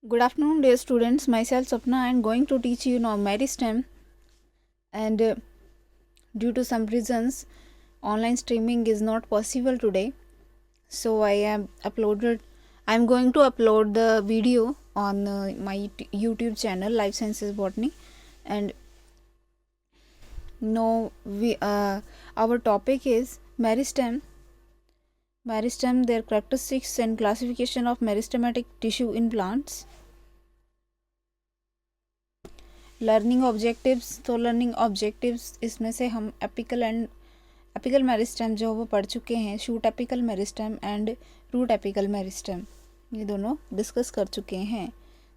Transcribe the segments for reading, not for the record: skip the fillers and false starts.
Good afternoon, dear students. Myself Sapna. I am going to teach you now Meristem, and due to some reasons, online streaming is not possible today. So I am going to upload the video on my YouTube channel, Life Sciences Botany, and now our topic is Meristem. Meristem, their characteristics and classification of meristematic tissue in plants. Learning objectives, तो learning objectives इसमें से हम apical meristem जो वो पढ़ चुके हैं, shoot apical meristem and root apical meristem, ये दोनों डिस्कस कर चुके हैं।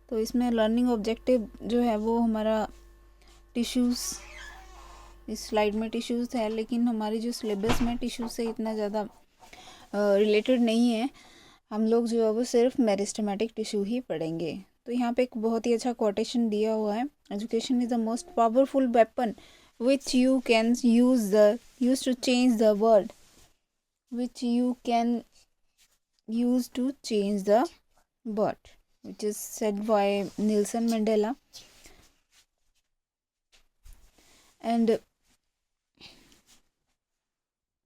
तो इसमें लर्निंग ऑब्जेक्टिव जो है वो हमारा टिश्यूज़, इस स्लाइड में टिश्यूज़ है, लेकिन हमारी जो सिलेबस में टिश्यूज़ से इतना ज़्यादा रिलेटेड नहीं है। हम लोग जो है वो सिर्फ मेरिस्टेमेटिक टिश्यू ही पढ़ेंगे। तो यहाँ पे एक बहुत ही अच्छा कोटेशन दिया हुआ है, education is the most powerful weapon which you can use to change the world, which you can use to change the world, which is said by Nelson Mandela. And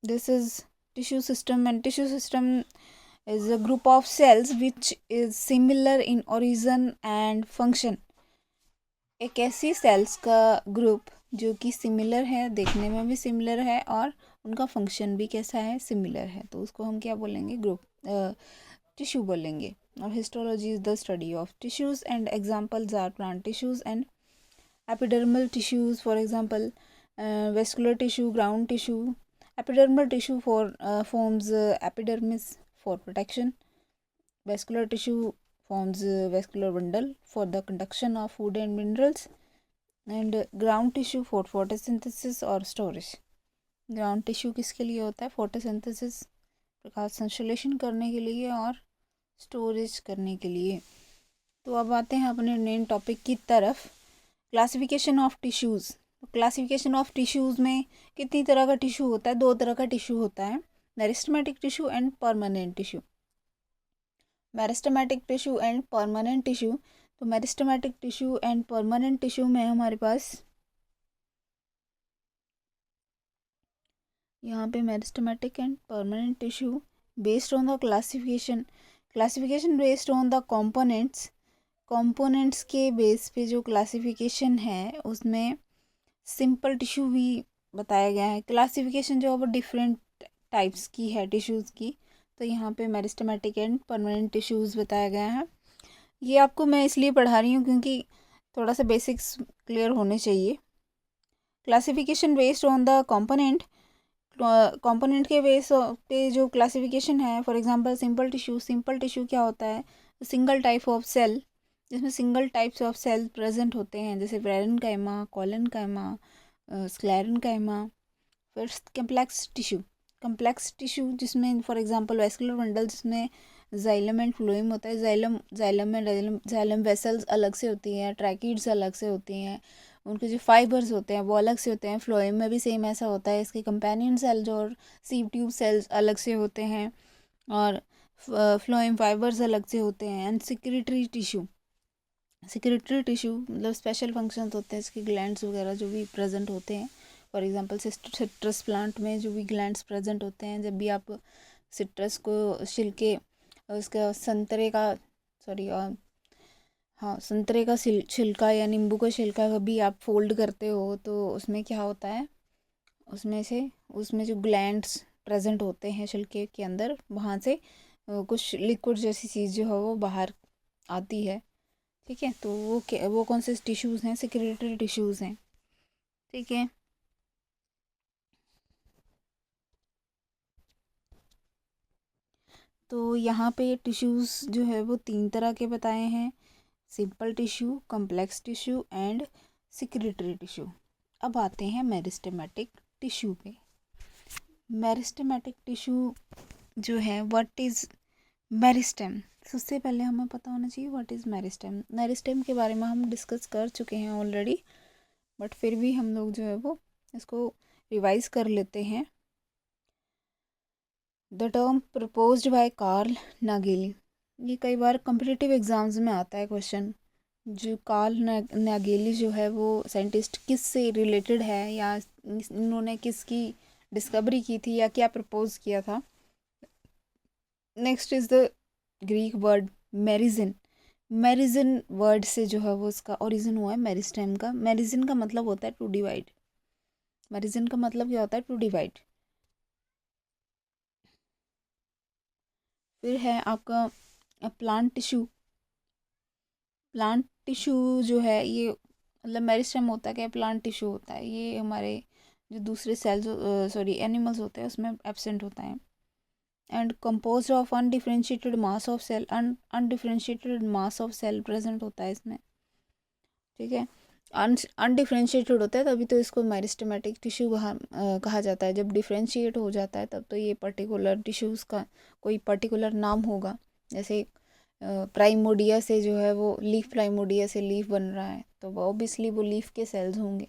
this is tissue system, and tissue system is a group of cells which is similar in origin and function. एक ऐसी sales का group जो कि similar है, देखने में भी similar है और उनका फंक्शन भी कैसा है, सिमिलर है, तो उसको हम क्या बोलेंगे, ग्रुप टिश्यू बोलेंगे। और histology is the study of tissues and examples are plant tissues and epidermal tissues, for example vascular tissue, ground tissue. Epidermal tissue forms epidermis for protection. Vascular tissue forms vascular bundle for the conduction of food and minerals, and ground tissue for photosynthesis और storage. Ground tissue किसके लिए होता है, photosynthesis, प्रकाश संश्लेषण करने के लिए और स्टोरेज करने के लिए। तो अब आते हैं अपने मेन टॉपिक की तरफ, classification of tissues. Classification of tissues में कितनी तरह का टिश्यू होता है, दो तरह का टिश्यू होता है, meristematic tissue and permanent tissue. Meristematic tissue and permanent tissue, तो meristematic tissue and permanent tissue में हमारे पास यहाँ पे meristematic and permanent tissue based on the classification based on the components के बेस पे जो क्लासिफिकेशन है उसमें सिंपल टिश्यू भी बताया गया है। क्लासिफिकेशन जो है वो डिफरेंट टाइप्स की है टिश्यूज़ की, तो यहाँ पे मेरिस्टेमेटिक एंड परमानेंट टिश्यूज़ बताया गया है। ये आपको मैं इसलिए पढ़ा रही हूँ क्योंकि थोड़ा सा बेसिक्स क्लियर होने चाहिए। Classification based on the component के बेस पे जो क्लासिफिकेशन है, फॉर एग्जांपल सिंपल टिश्यू क्या होता है, सिंगल टाइप ऑफ सेल, जिसमें single types of cell present होते हैं, जैसे पैरेन्काइमा, कोलेनकाइमा, स्क्लेरेन्काइमा। फिर कम्प्लेक्स टिश्यू जिसमें फॉर एग्जांपल वेस्कुलर बंडल, जिसमें जाइलम एंड फ्लोएम होता है। जाइलम वेसल्स अलग से होती हैं, ट्रैकिड्स अलग से होती हैं, उनके जो फाइबर्स होते हैं वो अलग से होते हैं। फ्लोएम में भी सेम ऐसा होता है, इसके कंपेनियन सेल्स और सीव ट्यूब सेल्स अलग से होते हैं और फ्लोएम फाइबर्स अलग से होते हैं। एंड सेक्रेटरी टिश्यू मतलब स्पेशल फंक्शंस होते हैं, इसके ग्लैंड्स वगैरह जो भी प्रेजेंट होते हैं। फॉर एग्जांपल सिट्रस प्लांट में जो भी ग्लैंड्स प्रेजेंट होते हैं, जब भी आप सिट्रस को छिलके उसका संतरे का छिलका या नींबू का छिलका कभी आप फोल्ड करते हो तो उसमें क्या होता है, उसमें जो ग्लैंड्स प्रेजेंट होते हैं छिलके के अंदर, वहाँ से कुछ लिक्विड जैसी चीज़ जो है वो बाहर आती है। ठीक है, तो वो कौन से टिश्यूज़ हैं, सेक्रेटरी टिश्यूज़ हैं। ठीक है, तो यहाँ पे टिश्यूज़ जो है वो 3 तरह के बताए हैं, simple tissue, complex tissue and secretary tissue. अब आते हैं मेरिस्टेमेटिक टिश्यू पे। मेरिस्टेमेटिक टिश्यू जो है, व्हाट इज़ मेरिस्टेम, सबसे पहले हमें पता होना चाहिए व्हाट इज़ मेरिस्टेम। मेरिस्टेम के बारे में हम डिस्कस कर चुके हैं ऑलरेडी, बट फिर भी हम लोग जो है वो इसको रिवाइज कर लेते हैं। The term proposed by Carl Nageli, ये कई बार कॉम्पिटिटिव एग्ज़ाम्स में आता है क्वेश्चन। जो कार्ल नागेली जो है वो साइंटिस्ट किस से रिलेटेड है, या इन्होंने किसकी डिस्कवरी की थी या क्या प्रपोज किया था। Next is the Greek word merizein. Merizein word से जो है वो इसका ओरिजिन हुआ है मेरिस्टेम का। मेरिजिन का मतलब होता है टू डिवाइड। मेरिजिन का मतलब क्या होता है? To divide. फिर है आपका प्लांट टिश्यू। प्लांट टिश्यू जो है ये मतलब मेरिस्टेम होता है क्या? प्लांट टिश्यू होता है ये हमारे जो दूसरे सेल्स सॉरी एनिमल्स होते हैं उसमें एब्सेंट होता है। And compose of undifferentiated mass of cell. Undifferentiated mass of cell present होता है इसमें, ठीक है। अनडिफरेंशिएटेड होता है तभी तो इसको मेरिस्टेमेटिक टिश्यू कहा जाता है। जब डिफरेंशिएट हो जाता है तब तो ये पर्टिकुलर टिश्यूज़ का कोई पर्टिकुलर नाम होगा। जैसे प्राइमोडिया से जो है वो लीफ, प्राइमोडिया से लीफ बन रहा है तो वो ऑब्वियसली वो लीफ के सेल्स होंगे।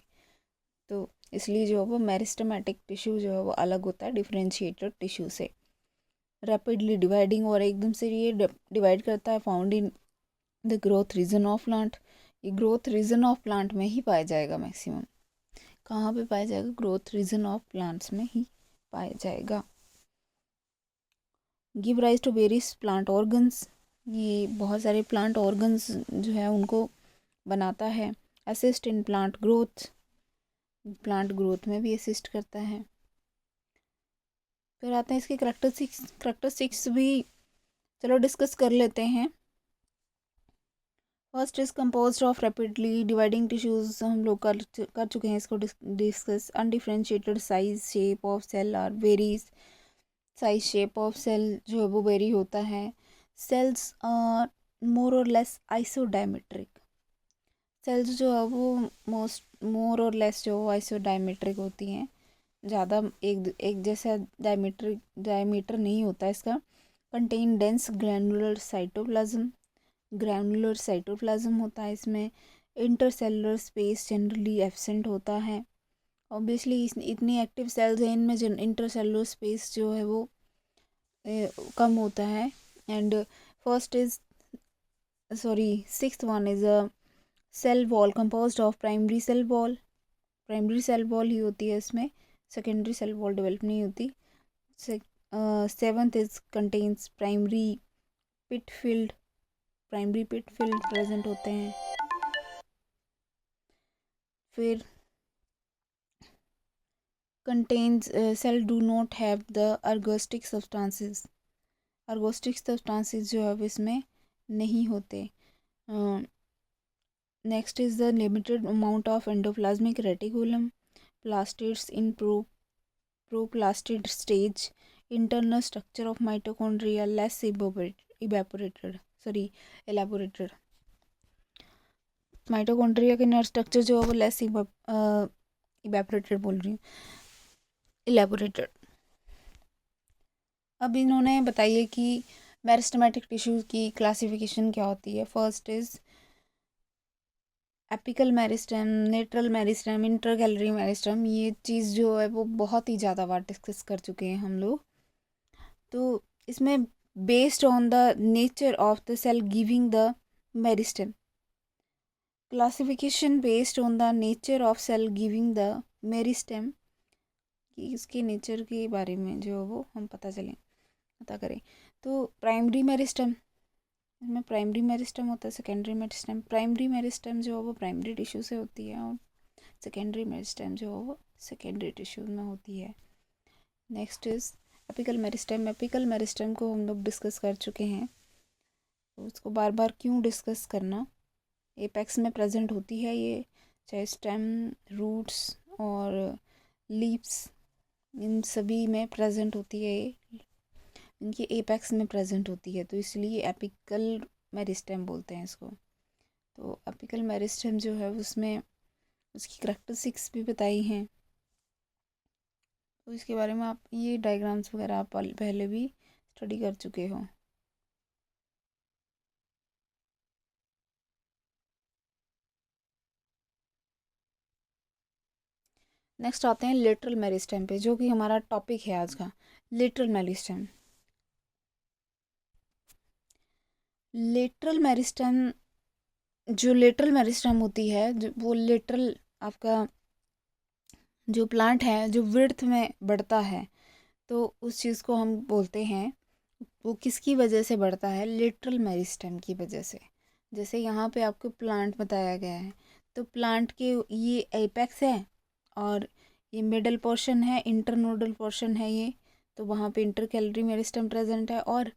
तो इसलिए जो है वो मेरिस्टेमेटिक टिश्यू जो है वो अलग होता है डिफरेंशिएटेड टिश्यू से। रैपिडली डिवाइडिंग, और एकदम से ये डिवाइड करता है। Found in the growth region of plant. ये ग्रोथ रीजन ऑफ प्लांट में ही पाया जाएगा मैक्सिमम। कहाँ पे पाया जाएगा? ग्रोथ रीजन ऑफ प्लांट्स में ही पाया जाएगा। Give rise to various plant organs. ये बहुत सारे प्लांट ऑर्गन्स जो है उनको बनाता है। Assist in plant growth, plant growth में भी असिस्ट करता है। फिर आते हैं इसके करेक्टरिस्टिक्स भी चलो डिस्कस कर लेते हैं। First is composed of rapidly dividing tissues, हम लोग कर चुके हैं इसको discuss. Undifferentiated size shape of cell are varies. Size shape of cell जो है वो वेरी होता है। सेल्स आर मोर और लेस आइसोडायमेट्रिक। सेल्स जो है वो मोर और लेस जो आइसोडायमेट्रिक होती हैं। ज़्यादा एक जैसा डायमीटर नहीं होता इसका। Contain dense granular cytoplasm. Granular cytoplasm होता है इसमें। इंटरसेलुलर स्पेस जनरली एब्सेंट होता है। ऑब्वियसली इतनी एक्टिव सेल्स हैं इनमें इंटरसेलुलर स्पेस जो है वो कम होता है। And first is sorry sixth one is a cell wall composed of primary cell wall. Primary cell wall ही होती है इसमें, सेकेंडरी सेल वॉल डेवलप नहीं होती। Seventh is contains primary pit field. Primary pit field present होते हैं। फिर contains cell do not have the ergostic substances। ergostic substances जो है इसमें नहीं होते। Next is the limited amount of endoplasmic reticulum. Plastids in proplastid stage. Internal structure of mitochondria less evaporated sorry elaborated. Mitochondria के नर structure जो है वो लेस इवेपोरेटेड बोल रही हूँ, इलेबोरेटेड। अब इन्होंने बताइए कि मेरिस्टेमेटिक टिश्यू की क्लासिफिकेशन क्या होती है। First is apical meristem, lateral meristem, intercalary meristem. ये चीज़ जो है वो बहुत ही ज़्यादा बार डिस्कस कर चुके हैं हम लोग। तो इसमें based on the nature of the cell giving the meristem, classification based on the nature of cell giving the meristem, कि इसके नेचर के बारे में जो वो हम पता करें। तो प्राइमरी मेरिस्टेम, इसमें प्राइमरी मेरिस्टेम होता है, सेकेंडरी मेरिस्टेम। प्राइमरी मेरिस्टेम जो है वो प्राइमरी टिश्यू से होती है और सेकेंडरी मेरिस्टेम जो है वो सेकेंडरी टिश्यू में होती है। Next is apical meristem. Apical meristem को हम लोग डिस्कस कर चुके हैं, तो उसको बार बार क्यों डिस्कस करना। एपेक्स में प्रेजेंट होती है ये, चाहे स्टेम, रूट्स और लीव्स, इन सभी में प्रेजेंट होती है ये, इनकी एपेक्स में प्रेजेंट होती है, तो इसलिए एपिकल मेरिस्टेम बोलते हैं इसको। तो एपिकल मेरिस्टेम जो है उसमें उसकी करैक्टरिस्टिक्स भी बताई हैं, तो इसके बारे में आप ये डायग्राम्स वगैरह आप पहले भी स्टडी कर चुके हो। नेक्स्ट आते हैं लेटरल मेरिस्टेम पे, जो कि हमारा टॉपिक है आज का। लेटरल मेरिस्टेम लेटरल मेरिस्टेम, जो लेटरल मेरिस्टेम होती है, जो वो लेटरल आपका जो प्लांट है जो विड्थ में बढ़ता है, तो उस चीज़ को हम बोलते हैं, वो किसकी वजह से बढ़ता है, लेटरल मेरिस्टेम की वजह से। जैसे यहाँ पे आपको प्लांट बताया गया है, तो प्लांट के ये एपेक्स है और ये मिडल पोर्शन है, इंटरनोडल पोर्शन है ये, तो वहाँ पे इंटरकैलरी मेरिस्टेम प्रेजेंट है। और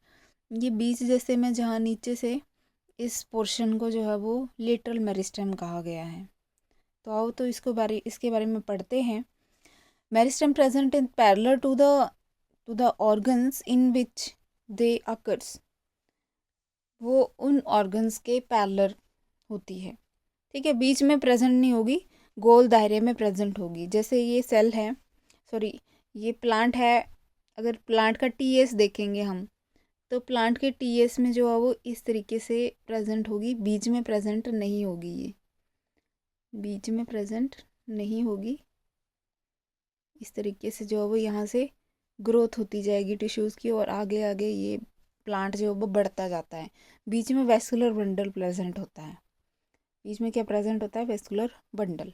ये बीच जैसे में जहाँ नीचे से इस पोर्शन को जो है वो लेटरल मेरिस्टेम कहा गया है। तो आओ तो इसके बारे में पढ़ते हैं। Meristem present in parallel to the organs in which they occurs, वो उन ऑर्गन्स के पैरेलल होती है, ठीक है, बीच में प्रेजेंट नहीं होगी, गोल दायरे में प्रेजेंट होगी। जैसे ये सेल है, सॉरी ये प्लांट है, अगर प्लांट का टीएस देखेंगे हम, तो प्लांट के टीएस में जो है वो इस तरीके से प्रेजेंट होगी, बीच में प्रेजेंट नहीं होगी, ये बीच में प्रेजेंट नहीं होगी। इस तरीके से जो है वो यहाँ से ग्रोथ होती जाएगी टिश्यूज़ की, और आगे आगे ये प्लांट जो है वो बढ़ता जाता है। बीच में वेस्कुलर बंडल प्रेजेंट होता है, बीच में क्या प्रेजेंट होता है, वेस्कुलर बंडल।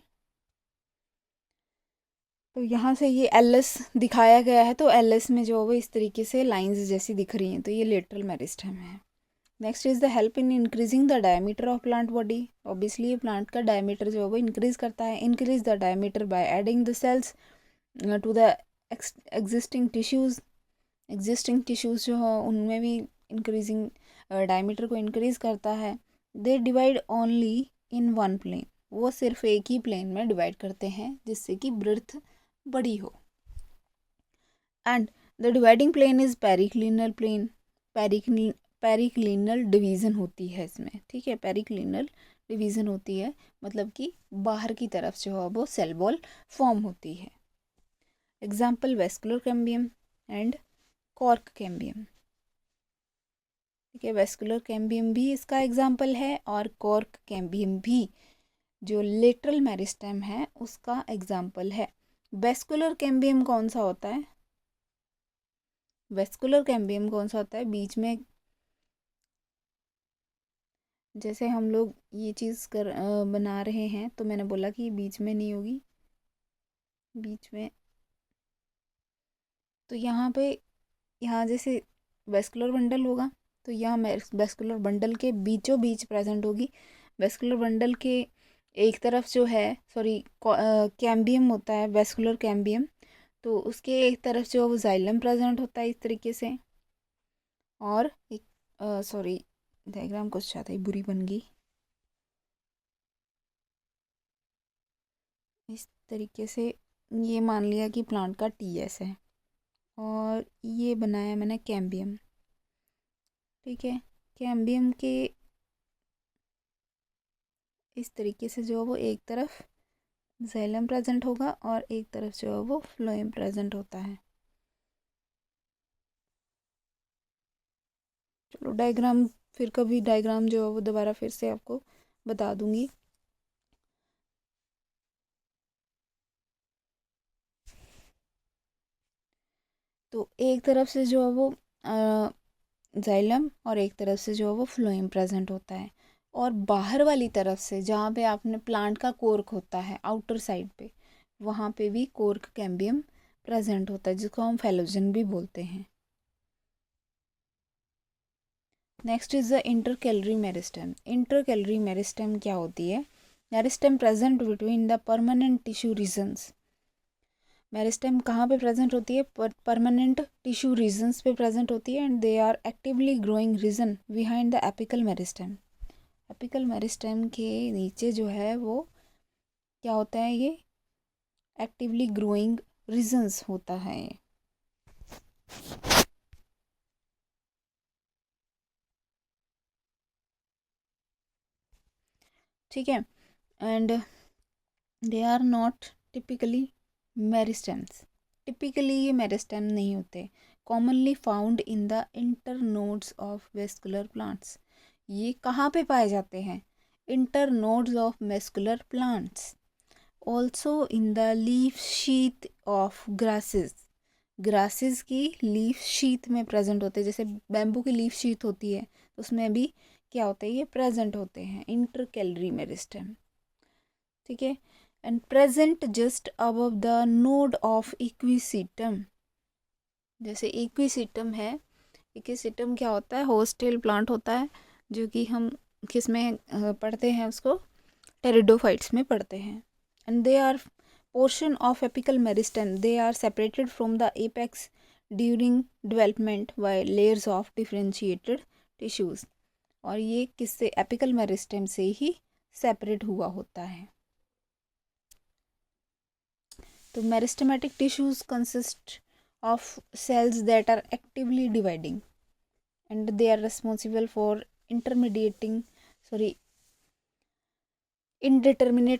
तो यहाँ से ये एलएस दिखाया गया है, तो एलएस में जो है वो इस तरीके से लाइंस जैसी दिख रही हैं, तो ये लेटरल मेरिस्टेम है। Next is the help in increasing the diameter of plant body. Obviously ये प्लांट का डायमीटर जो है वो इंक्रीज करता है। Increase the diameter by adding the cells to the existing tissues. Existing tissues जो हो उनमें भी इंक्रीजिंग डायमीटर को इंक्रीज करता है। They divide only in one plane, वो सिर्फ एक ही प्लेन में डिवाइड करते हैं जिससे कि ब्रेथ बड़ी हो। And the dividing plane is periclinal plane. Periclinal division होती है इसमें, ठीक है, पेरिक्लिनल डिवीज़न होती है, मतलब कि बाहर की तरफ जो है वो सेल वॉल फॉर्म होती है। Example vascular cambium and cork cambium, ठीक है, वेस्कुलर कैम्बियम भी इसका एग्जाम्पल है और कॉर्क कैम्बियम भी जो लेटरल मेरिस्टेम है उसका एग्जाम्पल है। वेस्कुलर कैम्बियम कौन सा होता है, वेस्कुलर कैम्बियम कौन सा होता है, बीच में जैसे हम लोग ये चीज़ बना रहे हैं, तो मैंने बोला कि बीच में नहीं होगी, बीच में, तो यहाँ पे यहाँ जैसे वेस्कुलर बंडल होगा, तो यहाँ वेस्कुलर बंडल के बीचों बीच प्रेजेंट होगी। वेस्कुलर बंडल के एक तरफ जो है, सॉरी कैम्बियम होता है, वेस्कुलर कैम्बियम, तो उसके एक तरफ जो है वो जाइलम प्रेजेंट होता है इस तरीके से। और एक सॉरी डायग्राम कुछ ज़्यादा ही बुरी बन गई, इस तरीके से ये मान लिया कि प्लांट का टीएस है और ये बनाया मैंने कैम्बियम, ठीक है, कैम्बियम के इस तरीके से जो है वो एक तरफ जाइलम प्रेजेंट होगा और एक तरफ जो है वो फ्लोएम प्रेजेंट होता है। चलो डायग्राम, फिर कभी डायग्राम जो है वो दोबारा फिर से आपको बता दूंगी। तो एक तरफ से जो है वो जाइलम और एक तरफ से जो है वो फ्लोएम प्रेजेंट होता है, और बाहर वाली तरफ से जहाँ पे आपने प्लांट का कोर्क होता है आउटर साइड पे, वहाँ पे भी कोर्क कैम्बियम प्रेजेंट होता है, जिसको हम फेलोजन भी बोलते हैं। Next is the intercalary meristem. Intercalary meristem क्या होती है, meristem present between the permanent tissue regions. Meristem कहाँ पे प्रेजेंट होती है, परमानेंट टिश्यू रीजन्स पे प्रेजेंट होती है, and they are actively growing region behind the apical meristem. Apical meristem के नीचे जो है वो क्या होता है, ये एक्टिवली ग्रोइंग रीजन्स होता है ये। ठीक है, and they are not typically meristems. Typically ये मेरिस्टेम नहीं होते। Commonly found in the internodes of vascular plants. ये कहाँ पे पाए जाते हैं, internodes of vascular plants. Also in the leaf sheath of grasses. Grasses की लीफ शीथ में प्रेजेंट होते हैं, जैसे बैम्बू की लीफ शीथ होती है, तो उसमें भी क्या होता है, ये प्रेजेंट होते हैं, इंटरकैलरी मेरिस्टेम, ठीक है। And present just above the node of equisetum. जैसे इक्विसिटम है, इक्विसिटम क्या होता है, होस्टेल प्लांट होता है, जो कि हम किस में पढ़ते हैं, उसको टेरिडोफाइट्स में पढ़ते हैं। And they are portion of apical meristem, they are separated from the apex during development by layers of differentiated tissues। और ये किससे, एपिकल मेरिस्टेम से ही सेपरेट हुआ होता है। तो meristematic tissues consist of cells that are actively dividing and they are responsible for indeterminate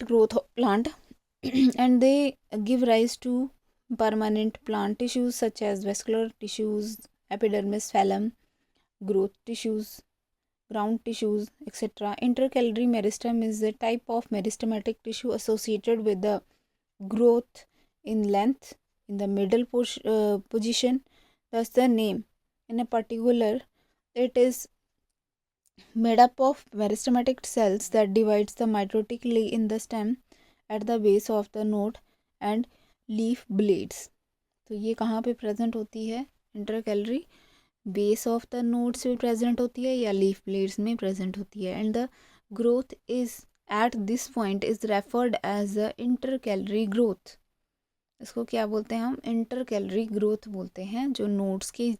growth of plant and they give rise to permanent plant tissues such as vascular tissues, epidermis, phloem, growth tissues, ground tissues, etc. Intercalary meristem is a type of meristematic tissue associated with the growth in length in the middle position, thus the name. In a particular, it is made up of meristematic cells that divides the mitotically in the stem at the base of the node and leaf blades। तो ये कहाँ पे present होती है, intercalary base of the nodes में present होती है या लीफ ब्लेड्स में प्रेजेंट होती है। And the growth is at this point is referred as the intercalary growth. इसको क्या बोलते हैं हम, इंटरकैलरी ग्रोथ बोलते हैं। जो नोड्स के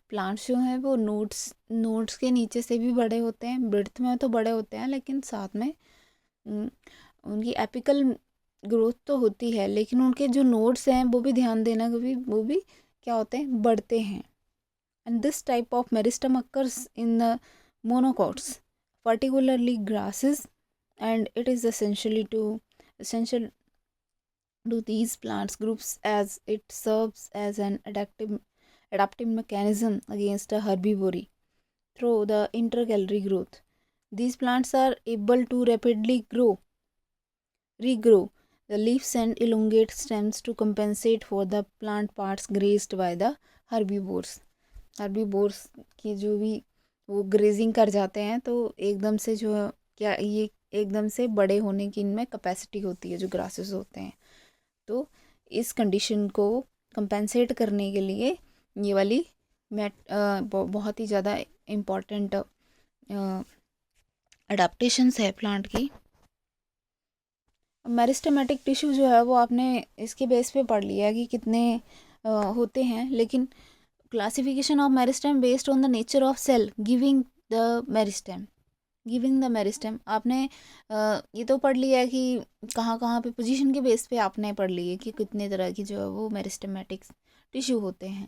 प्लांट्स जो हैं वो नोड्स के नीचे से भी बड़े होते हैं, ब्रेड्थ में तो बड़े होते हैं, लेकिन साथ में उनकी एपिकल ग्रोथ तो होती है, लेकिन उनके जो नोड्स हैं वो भी ध्यान देना, कभी वो भी क्या होते हैं, बढ़ते हैं। And this type of meristem occurs in the monocots particularly grasses and it is essential to these plants groups as it serves as an adaptive mechanism against a herbivory through the intercalary growth. These plants are able to rapidly regrow the leaves and elongate stems to compensate for the plant parts grazed by the herbivores की जो भी वो grazing कर जाते हैं, तो एकदम से जो क्या ये एकदम से बड़े होने की इनमें कैपेसिटी होती है जो ग्रासेस होते हैं। तो इस कंडीशन को कंपेंसेट करने के लिए ये वाली बहुत ही ज़्यादा इम्पॉर्टेंट अडाप्टेशंस है प्लांट की। मेरिस्टेमेटिक टिश्यू जो है वो आपने इसके बेस पे पढ़ लिया कि कितने होते हैं, लेकिन classification of meristem based on the nature of cell giving the meristem आपने ये तो पढ़ लिया है कि कहाँ कहाँ पे पोजीशन के बेस पे आपने पढ़ ली है कि कितने तरह की जो है वो मेरिस्टेमेटिक टिश्यू होते हैं,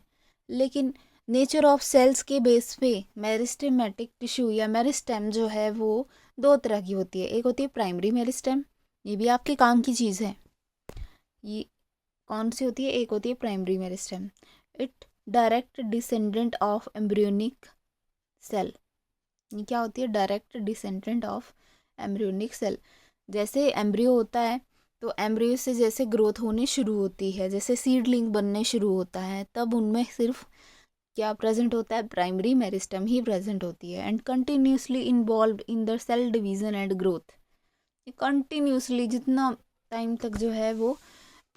लेकिन नेचर ऑफ सेल्स के बेस पे मेरिस्टेमेटिक टिश्यू या मेरिस्टेम जो है वो दो तरह की होती है। एक होती है प्राइमरी मेरिस्टेम, ये भी आपके काम की चीज़ है। ये कौन सी होती है, एक होती है primary meristem, it direct descendant of embryonic cell. ये क्या होती है, direct descendant of embryonic cell. जैसे एम्ब्रियो होता है तो एम्ब्रियो से जैसे ग्रोथ होनी शुरू होती है, जैसे सीडलिंग बनने शुरू होता है, तब उनमें सिर्फ क्या प्रेजेंट होता है, प्राइमरी मेरिस्टेम ही प्रेजेंट होती है। And continuously involve in the cell division and growth. Continuously जितना टाइम तक जो है वो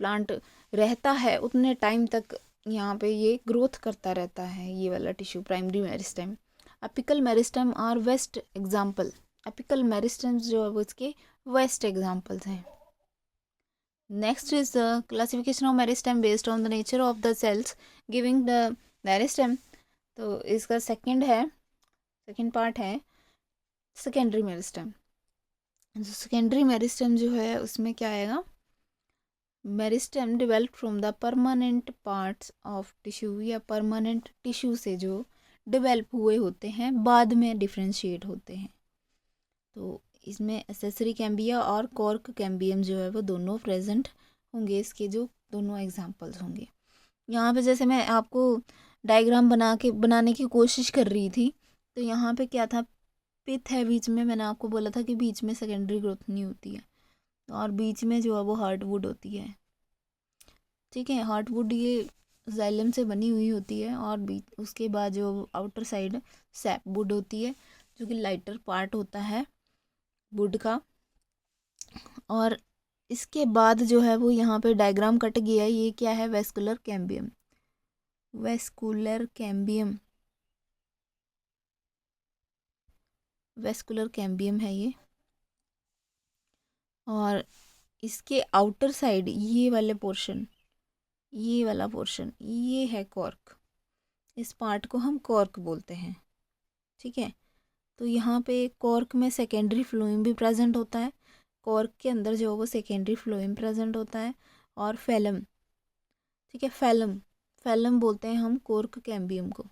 प्लांट रहता है उतने टाइम तक यहाँ पे ये ग्रोथ करता रहता है, ये वाला tissue primary meristem. Apical meristem are best example, apical meristems जो है वो इसके वेस्ट एग्जाम्पल्स हैं। Next is the classification of meristem based on the nature of the cells giving the meristem. तो इसका सेकेंड पार्ट है सेकेंडरी मेरिस्टेम। सेकेंडरी मेरिस्टेम जो है उसमें क्या आएगा, meristem develop from the permanent parts of tissue या परमानेंट टिश्यू से जो डेवलप हुए होते हैं बाद में डिफ्रेंशिएट होते हैं। तो इसमें एसेसरी कैम्बिया और कॉर्क कैम्बियम जो है वो दोनों प्रेजेंट होंगे, इसके जो दोनों एग्जांपल्स होंगे। यहाँ पे जैसे मैं आपको डायग्राम बनाने की कोशिश कर रही थी, तो यहाँ पे क्या था, पिथ है बीच में, मैंने आपको बोला था कि बीच में सेकेंडरी ग्रोथ नहीं होती है, और बीच में जो है वो हार्टवुड होती है। ठीक है, हार्टवुड ये जाइलम से बनी हुई होती है, और बीच उसके बाद जो आउटर साइड सैपवुड होती है। जो कि लाइटर पार्ट होता है वुड का। और इसके बाद जो है वो यहाँ पे डायग्राम कट गया है, ये क्या है, vascular cambium. Vascular cambium, vascular cambium है ये। और इसके आउटर साइड ये वाले पोर्शन, ये वाला पोर्शन, ये है कॉर्क। इस पार्ट को हम कॉर्क बोलते हैं, ठीक है। तो यहाँ पे कॉर्क में सेकेंडरी फ्लोएम भी प्रेजेंट होता है, कॉर्क के अंदर जो है वो सेकेंडरी फ्लोएम प्रेजेंट होता है, और फैलम, ठीक है, फैलम, फैलम बोलते हैं हम कॉर्क कैम्बियम को।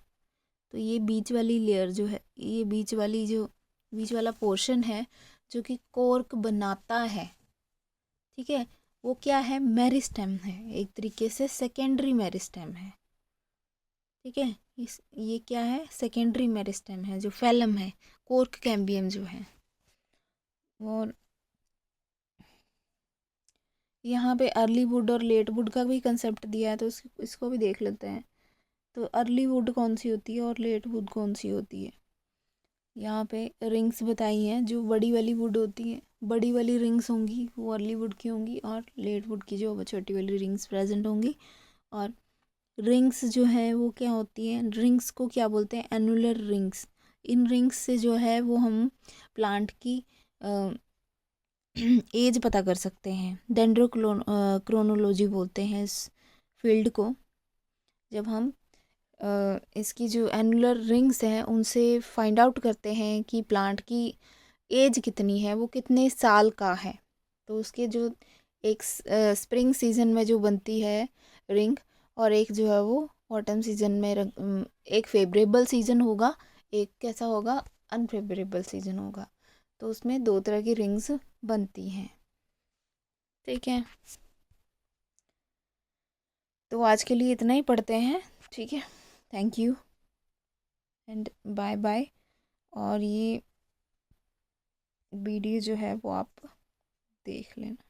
तो ये बीच वाली लेयर जो है, ये बीच वाला पोर्शन है जो कि कॉर्क बनाता है, ठीक है, वो क्या है, मेरिस्टेम है, एक तरीके से सेकेंडरी मेरिस्टेम है, ठीक है। ये क्या है, सेकेंडरी मेरिस्टेम है, जो फैलम है, कॉर्क कैम्बियम जो है। और यहाँ पे अर्ली वुड और लेट वुड का भी कंसेप्ट दिया है, तो इसको भी देख लेते हैं। तो अर्ली वुड कौन सी होती है और लेट वुड कौन सी होती है। यहाँ पे रिंग्स बताई हैं, जो बड़ी वाली वुड होती है, बड़ी वाली रिंग्स होंगी वो अर्ली वुड की होंगी, और लेट वुड की जो छोटी वाली रिंग्स प्रेजेंट होंगी। और रिंग्स जो है वो क्या होती हैं, रिंग्स को क्या बोलते हैं, एनुलर रिंग्स। इन रिंग्स से जो है वो हम प्लांट की एज पता कर सकते हैं। क्रोनोलॉजी बोलते हैं इस फील्ड को। जब हम इसकी जो एनुलर रिंग्स हैं उनसे फाइंड आउट करते हैं कि प्लांट की एज कितनी है, वो कितने साल का है, तो उसके जो एक स्प्रिंग सीजन में जो बनती है रिंग, और एक जो है वो ऑटम सीजन में एक फेवरेबल सीजन होगा, एक कैसा होगा, अनफेवरेबल सीजन होगा। तो उसमें दो तरह की रिंग्स बनती हैं, ठीक है। तो आज के लिए इतना ही पढ़ते हैं, ठीक है। Thank you and bye bye. और ये वीडियो जो है वो आप देख लेना।